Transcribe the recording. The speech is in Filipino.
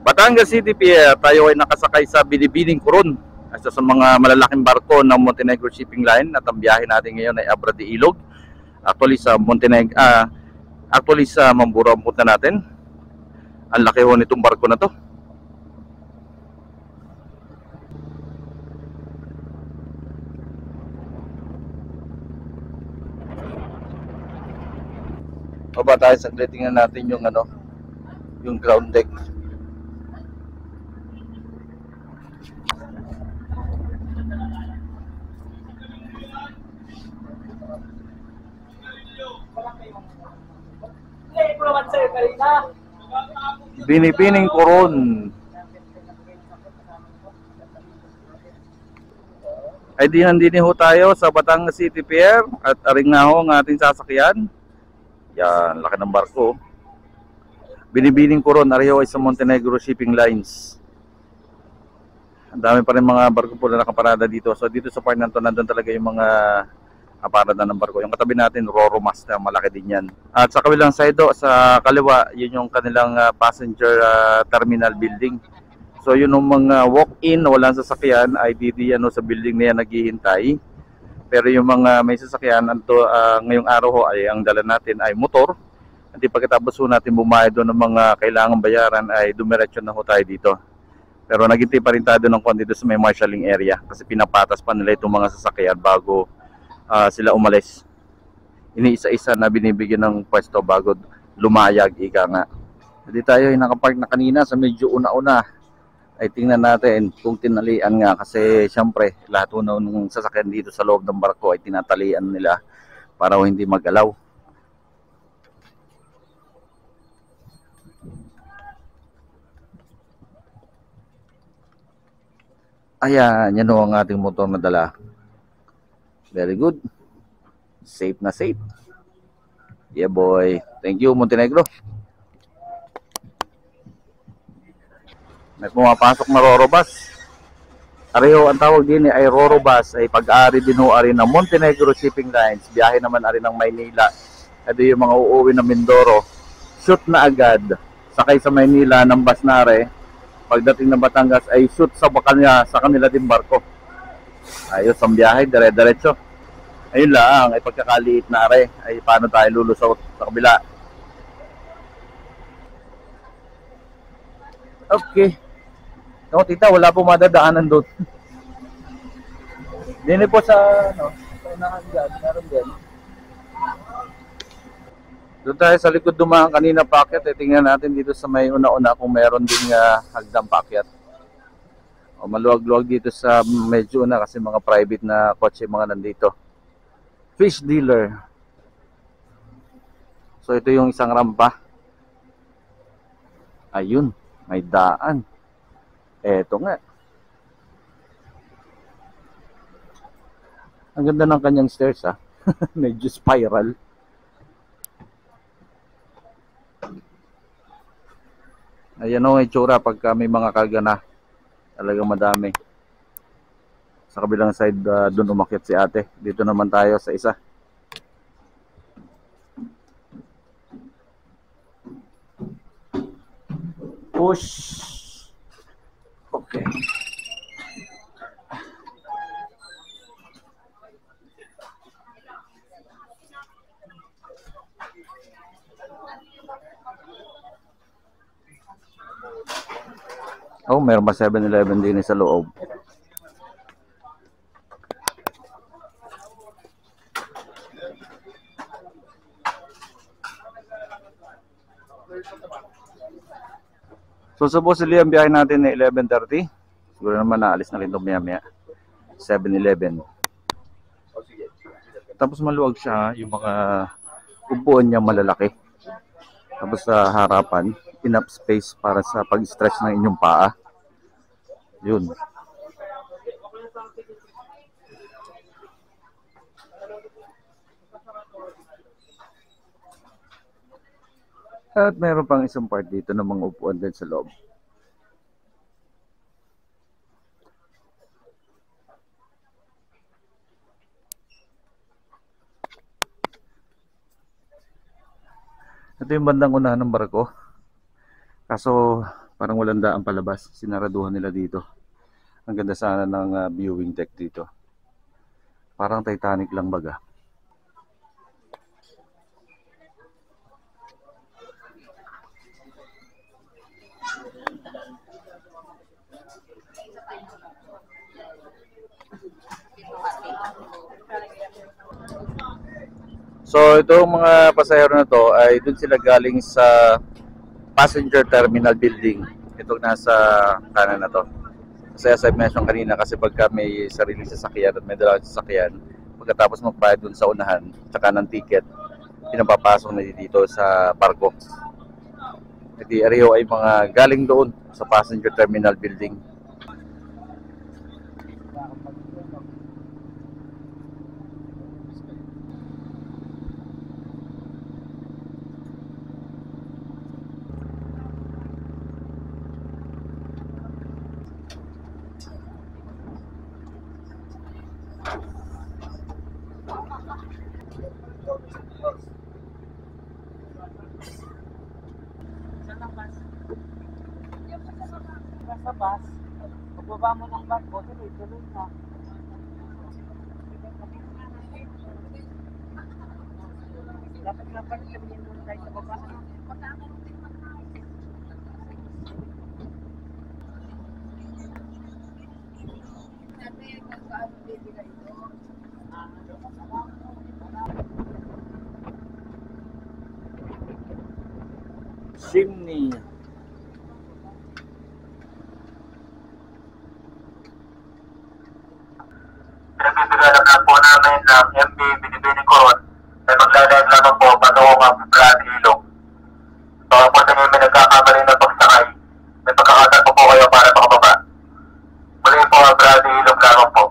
Batangas City Pier, tayo ay nakasakay sa Binibining Coron, isa sa mga malalaking barko ng Montenegro Shipping Line, at ang biyahe natin ngayon ay Abra de Ilog. Actually sa Montenegro, sa Mamburao ang punta natin. Ang laki ho nitong barko na to. O ba tayo saglit, tingnan natin yung yung ground deck. Binibining Coron. Ay nandini ho tayo sa Batangas City Pier at aring na ho ang ating sasakyan. Yan, laki ng barko. Binibining Coron, ariho ay sa Montenegro Shipping Lines. Ang dami pa rin mga barko po na nakaparada dito. So dito sa part na to, nandun talaga yung mga aparada ng barko. Yung katabi natin, Roro Master, malaki din yan. At sa kabilang side do, sa kaliwa, yun yung kanilang passenger terminal building. So yun yung mga walk-in, walang sasakyan, ay didi sa building na yan naghihintay. Pero yung mga may sasakyan, ngayong araw ho, ay ang dala natin ay motor. At pagkatapos ho natin bumayad doon ng mga kailangang bayaran, ay dumiretso na ho tayo dito. Pero naghintay pa rin tayo ng konti doon sa may marshalling area. Kasi pinapatas pa nila itong mga sasakyan bago sila umalis. Iniisa-isa na binibigyan ng pwesto bago lumayag, ika nga. Hindi tayo ay nakapark na kanina sa medyo una-una. Ay tingnan natin kung tinalian nga, kasi syempre lahat ng sasakyan dito sa loob ng barko ay tinatalian nila para hindi mag-alaw. Ayan, yan ho ang ating motor na dala. Very good. Safe na safe. Yeah boy. Thank you Montenegro. May pumapasok na Roro Bus. Areho ang tawag din ay Roro Bus, ay pag-aari din ho ari ng Montenegro Shipping Lines. Biyahe naman ari ng Maynila. Ito yung mga uuwi ng Mindoro. Shoot na agad. Sakay sa Maynila ng bus na are. Pagdating ng Batangas ay shoot sa kanila din barko. Ayos ang biyahe, dire-diretso. Ayun lang, ay pagkakaliit na are, ay paano tayo lulusot sa kabila. Okay. No, tita, wala po madadaanan doon. Dini po sa unahan dyan, meron din. Doon tayo sa likod dumaan kanina paakyat, tingnan natin dito sa may una-una kung meron ding hagdang paakyat. O maluwag-luwag dito sa medyo na kasi mga private na kotse mga nandito. Fish dealer. So ito yung isang rampa. Ayun, may daan. Eto nga. Ang ganda ng kanyang stairs ha. Medyo spiral. Ayan o ang itsura pagka may mga karga na. Talagang madami. Sa kabilang side, doon umakyat si ate. Dito naman tayo sa isa. Push. Okay. Oh, meron pa 7-Eleven din sa loob. So supposedly ang biyahe natin ay 11:30. Siguro naman naalis na rin ito maya-maya. 7-Eleven. Tapos maluwag siya, yung mga upuan niya malalaki. Tapos sa harapan, enough space para sa pag-stretch ng inyong paa. Yun. At meron pang isang part dito ng mga upuan din sa loob. Ito yung bandang unahan ng barko. Kaso Parang walang daan palabas. Sinaraduhan nila dito. Ang ganda sana ng viewing deck dito. Parang Titanic lang baga. So itong mga pasahero na to ay dun sila galing sa passenger terminal building. Itong nasa kanan na to. Kasi as I mentioned kanina, kasi pagka may sariling sasakyan at may dalang sasakyan, pagkatapos magbayad dun sa unahan, tsaka ng ticket, pinapapasok na dito sa barko. Hindi, ariho ay mga galing doon sa passenger terminal building. Sa bus, pagbaba mo ng barko, tuloy-tuloy na. Dapat nga pa sabihin mo tayo sa baba. Chimney. Pinagbibigalan na po namin ng MB Binibining Coron ay maglalayag lamang po patungo ng Brad Ilog. Baka po sa inyo may nagkakamali na pagsakay, may pagkakataon po kayo para makababa. Muli po ang Brad Ilog lamang po.